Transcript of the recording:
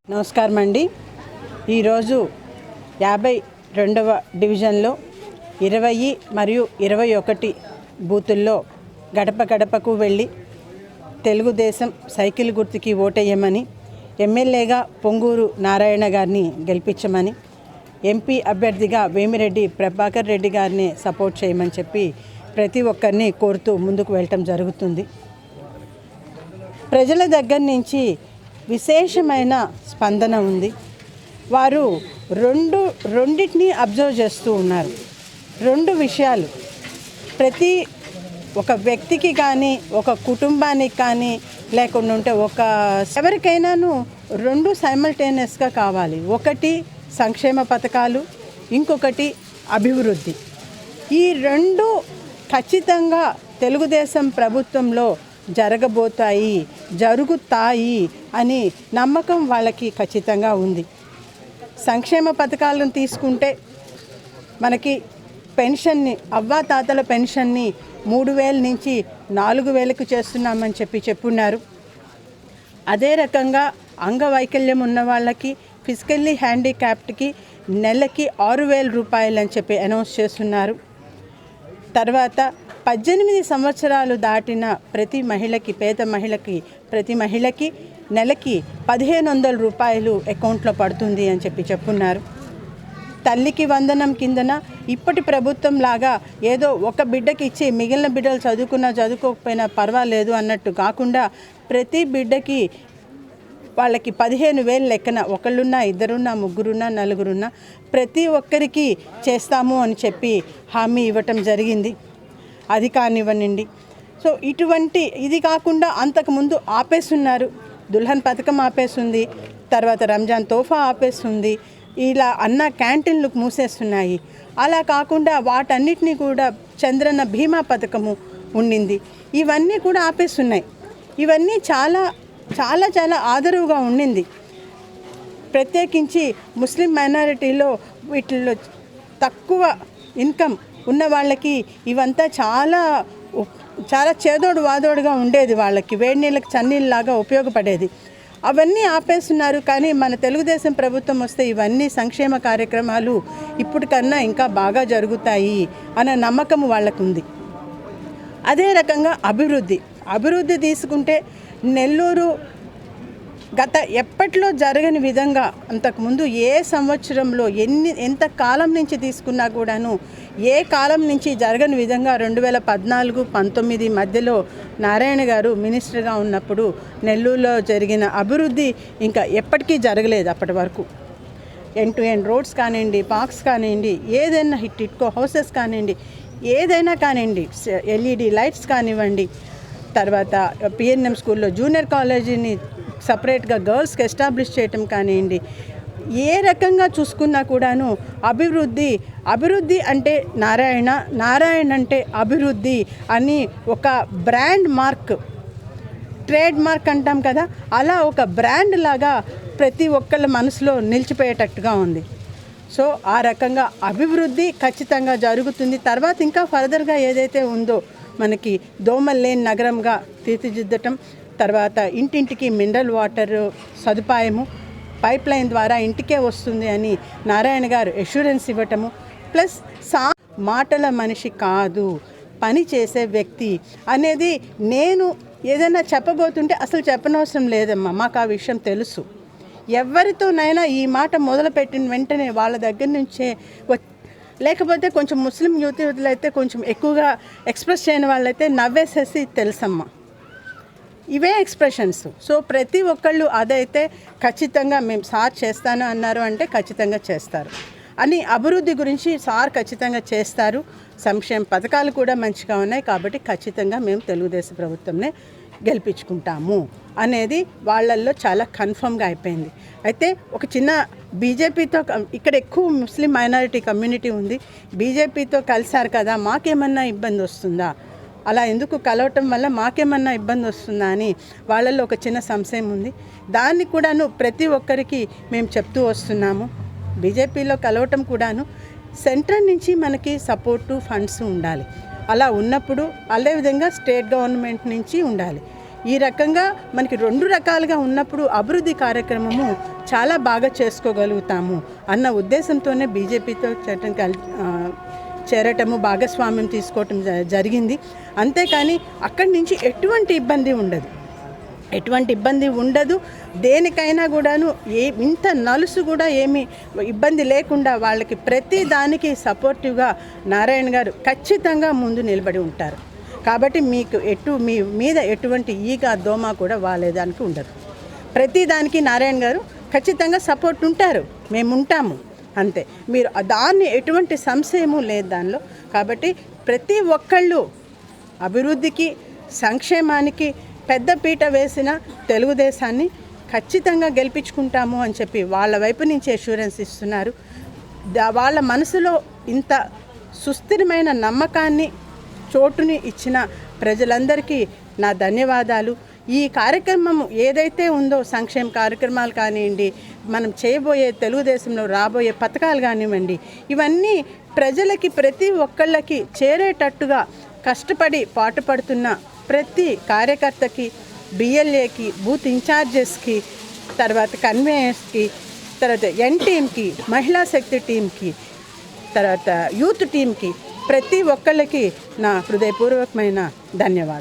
నమస్కారం అండి. ఈరోజు 52వ డివిజన్లో 20 మరియు 21 బూతుల్లో గడప గడపకు వెళ్ళి తెలుగుదేశం సైకిల్ గుర్తుకి ఓటేయమని, ఎమ్మెల్యేగా పొంగూరు నారాయణ గారిని గెలిపించమని, ఎంపీ అభ్యర్థిగా వేమిరెడ్డి ప్రభాకర్ రెడ్డి గారిని సపోర్ట్ చేయమని చెప్పి ప్రతి ఒక్కరిని కోరుతూ ముందుకు వెళ్ళటం జరుగుతుంది. ప్రజల దగ్గర నుంచి విశేషమైన స్పందన ఉంది. వారు రెండింటిని అబ్జర్వ్ చేస్తూ ఉన్నారు. రెండు విషయాలు ప్రతి ఒక వ్యక్తికి కానీ, ఒక కుటుంబానికి కానీ, లేకుండా ఉంటే ఎవరికైనాను రెండు సైమల్టేనియస్గా కావాలి. ఒకటి సంక్షేమ పథకాలు, ఇంకొకటి అభివృద్ధి. ఈ రెండు ఖచ్చితంగా తెలుగుదేశం ప్రభుత్వంలో జరుగుతాయి అని నమ్మకం వాళ్ళకి ఖచ్చితంగా ఉంది. సంక్షేమ పథకాలను తీసుకుంటే మనకి పెన్షన్ని, అవ్వాతాతల పెన్షన్ని 3,000 నుంచి 4,000కు చేస్తున్నామని చెప్పున్నారు. అదే రకంగా అంగవైకల్యం ఉన్న వాళ్ళకి, ఫిజికల్లీ హ్యాండిక్యాప్డ్కి నెలకి 6,000 రూపాయలు అని చెప్పి అనౌన్స్ చేస్తున్నారు. తర్వాత 18 సంవత్సరాలు దాటిన ప్రతి మహిళకి, పేద మహిళకి, ప్రతి మహిళకి నెలకి 1,500 రూపాయలు అకౌంట్లో పడుతుంది అని చెప్పున్నారు. తల్లికి వందనం కిందన ఇప్పటి ప్రభుత్వం లాగా ఏదో ఒక బిడ్డకి ఇచ్చి మిగిలిన బిడ్డలు చదువుకోకపోయినా పర్వాలేదు అన్నట్టు కాకుండా ప్రతి బిడ్డకి వాళ్ళకి 15,000 లెక్కన, ఒకళ్ళున్నా, ఇద్దరున్నా, ముగ్గురున్నా, నలుగురున్నా ప్రతి ఒక్కరికి చేస్తాము అని చెప్పి హామీ ఇవ్వటం జరిగింది. అది కానివ్వనండి. సో ఇది కాకుండా అంతకుముందు ఆపేస్తున్నారు. దుల్హన్ పథకం ఆపేస్తుంది, తర్వాత రంజాన్ తోఫా ఆపేస్తుంది, ఇలా అన్న క్యాంటీన్లు మూసేస్తున్నాయి. అలా కాకుండా వాటన్నిటినీ కూడా చంద్రన్న బీమా పథకము ఉండింది, ఇవన్నీ కూడా ఆపేస్తున్నాయి. ఇవన్నీ చాలా చాలా చాలా ఆదరవుగా ఉండింది. ప్రత్యేకించి ముస్లిం మైనారిటీలో వీటిల్లో తక్కువ ఇన్కమ్ ఉన్న వాళ్ళకి ఇవంతా చాలా చాలా చేదోడు వాదోడుగా ఉండేది. వాళ్ళకి వేడి నీళ్ళకి చన్నీళ్ళలాగా ఉపయోగపడేది. అవన్నీ ఆపేస్తున్నారు. కానీ మన తెలుగుదేశం ప్రభుత్వం వస్తే ఇవన్నీ సంక్షేమ కార్యక్రమాలు ఇప్పటికన్నా ఇంకా బాగా జరుగుతాయి అనే నమ్మకం వాళ్ళకు ఉంది. అదే రకంగా అభివృద్ధి తీసుకుంటే నెల్లూరు గత ఎప్పట్లో జరగని విధంగా అంతకుముందు ఏ సంవత్సరంలో ఎంత కాలం నుంచి తీసుకున్నా కూడాను ఏ కాలం నుంచి జరగని విధంగా 2014-19 మధ్యలో నారాయణ గారు మినిస్టర్గా ఉన్నప్పుడు నెల్లూరులో జరిగిన అభివృద్ధి ఇంకా ఎప్పటికీ జరగలేదు. అప్పటి వరకు ఎండ్ టు ఎండ్ రోడ్స్ కానివ్వండి, పార్క్స్ కానివ్వండి, ఏదైనా హిట్కో హౌసెస్ కానివ్వండి, ఏదైనా కానివ్వండి, LED లైట్స్ కానివ్వండి, తర్వాత PNM స్కూల్లో జూనియర్ కాలేజీని సపరేట్గా గర్ల్స్కి ఎస్టాబ్లిష్ చేయటం కానివ్వండి, ఏ రకంగా చూసుకున్నా కూడాను అభివృద్ధి అంటే నారాయణ అంటే అభివృద్ధి అని ఒక బ్రాండ్ మార్క్, ట్రేడ్ మార్క్ అంటాం కదా, అలా ఒక బ్రాండ్ లాగా ప్రతి ఒక్కళ్ళ మనసులో నిలిచిపోయేటట్టుగా ఉంది. సో ఆ రకంగా అభివృద్ధి ఖచ్చితంగా జరుగుతుంది. తర్వాత ఇంకా ఫర్దర్గా ఏదైతే ఉందో మనకి దోమలు లేని నగరంగా తీర్చిదిద్దటం, తర్వాత ఇంటింటికి మినరల్ వాటర్ సదుపాయము పైప్ లైన్ ద్వారా ఇంటికే వస్తుంది అని నారాయణ గారు అష్యూరెన్స్ ఇవ్వటము, ప్లస్ మాటల మనిషి కాదు, పని చేసే వ్యక్తి అనేది నేను ఏదైనా చెప్పబోతుంటే అసలు చెప్పనవసరం లేదమ్మా, మాకు ఆ విషయం తెలుసు. ఎవరితోనైనా ఈ మాట మొదలుపెట్టిన వెంటనే వాళ్ళ దగ్గర నుంచే, లేకపోతే కొంచెం ముస్లిం యువతులు అయితే కొంచెం ఎక్కువగా ఎక్స్ప్రెస్ చేయని వాళ్ళైతే నవ్వేసేసి తెలుసమ్మా. ఇవే ఎక్స్ప్రెషన్స్. సో ప్రతి ఒక్కళ్ళు అదైతే ఖచ్చితంగా మేము సార్ చేస్తాను అన్నారు అంటే ఖచ్చితంగా చేస్తారు అని, అభివృద్ధి గురించి సార్ ఖచ్చితంగా చేస్తారు. సంక్షేమ పథకాలు కూడా మంచిగా ఉన్నాయి కాబట్టి ఖచ్చితంగా మేము తెలుగుదేశం ప్రభుత్వంనే గెలిపించుకుంటాము అనేది వాళ్ళల్లో చాలా కన్ఫర్మ్గా అయిపోయింది. అయితే ఒక చిన్న బీజేపీతో ఇక్కడ ఎక్కువ ముస్లిం మైనారిటీ కమ్యూనిటీ ఉంది, బీజేపీతో కలిశారు కదా మాకేమన్నా ఇబ్బంది వస్తుందా, అలా ఎందుకు కలవటం వల్ల మాకేమన్నా ఇబ్బంది వస్తుందా అని వాళ్ళల్లో ఒక చిన్న సంశయం ఉంది. దాన్ని కూడాను ప్రతి ఒక్కరికి మేము చెప్తూ వస్తున్నాము. బీజేపీలో కలవటం కూడాను సెంట్రల్ నుంచి మనకి సపోర్టు ఫండ్స్ ఉండాలి. అలా ఉన్నప్పుడు అదేవిధంగా స్టేట్ గవర్నమెంట్ నుంచి ఉండాలి. ఈ రకంగా మనకి 2 రకాలుగా ఉన్నప్పుడు అభివృద్ధి కార్యక్రమము చాలా బాగా చేసుకోగలుగుతాము అన్న ఉద్దేశంతోనే బీజేపీతో చేరటము, భాగస్వామ్యం తీసుకోవటం జరిగింది. అంతేకాని అక్కడి నుంచి ఎటువంటి ఇబ్బంది ఉండదు. దేనికైనా కూడాను ఇంత నలుసు కూడా ఏమీ ఇబ్బంది లేకుండా వాళ్ళకి ప్రతి దానికి సపోర్టివ్గా నారాయణ గారు ఖచ్చితంగా ముందు నిలబడి ఉంటారు. కాబట్టి మీకు మీ మీద ఎటువంటి ఈగ దోమ కూడా వాలేదానికి ఉండదు. ప్రతి దానికి నారాయణ గారు ఖచ్చితంగా సపోర్ట్ ఉంటారు, మేము ఉంటాము అంతే. మీరు దాన్ని ఎటువంటి సంశయము లేదు దానిలో. కాబట్టి ప్రతి ఒక్కళ్ళు అభివృద్ధికి సంక్షేమానికి పెద్దపీట వేసిన తెలుగుదేశాన్ని ఖచ్చితంగా గెలిపించుకుంటాము అని చెప్పి వాళ్ళ వైపు నుంచి అష్యూరెన్స్ ఇస్తున్నారు. వాళ్ళ మనసులో ఇంత సుస్థిరమైన నమ్మకాన్ని చోటుని ఇచ్చిన ప్రజలందరికీ నా ధన్యవాదాలు. ఈ కార్యక్రమం ఏదైతే ఉందో సంక్షేమ కార్యక్రమాలు కానివ్వండి, మనం చేయబోయే తెలుగుదేశంలో రాబోయే పథకాలు కానివ్వండి, ఇవన్నీ ప్రజలకి ప్రతి ఒక్కళ్ళకి చేరేటట్టుగా కష్టపడి పాటుపడుతున్న ప్రతి కార్యకర్తకి, బిఎల్ఏకి, బూత్ ఇన్ఛార్జెస్కి, తర్వాత కన్వేయర్స్కి, తర్వాత ఎన్ టీమ్కి, మహిళా శక్తి టీంకి, తర్వాత యూత్ టీంకి ప్రతి ఒక్కళ్ళకి నా హృదయపూర్వకమైన ధన్యవాదాలు.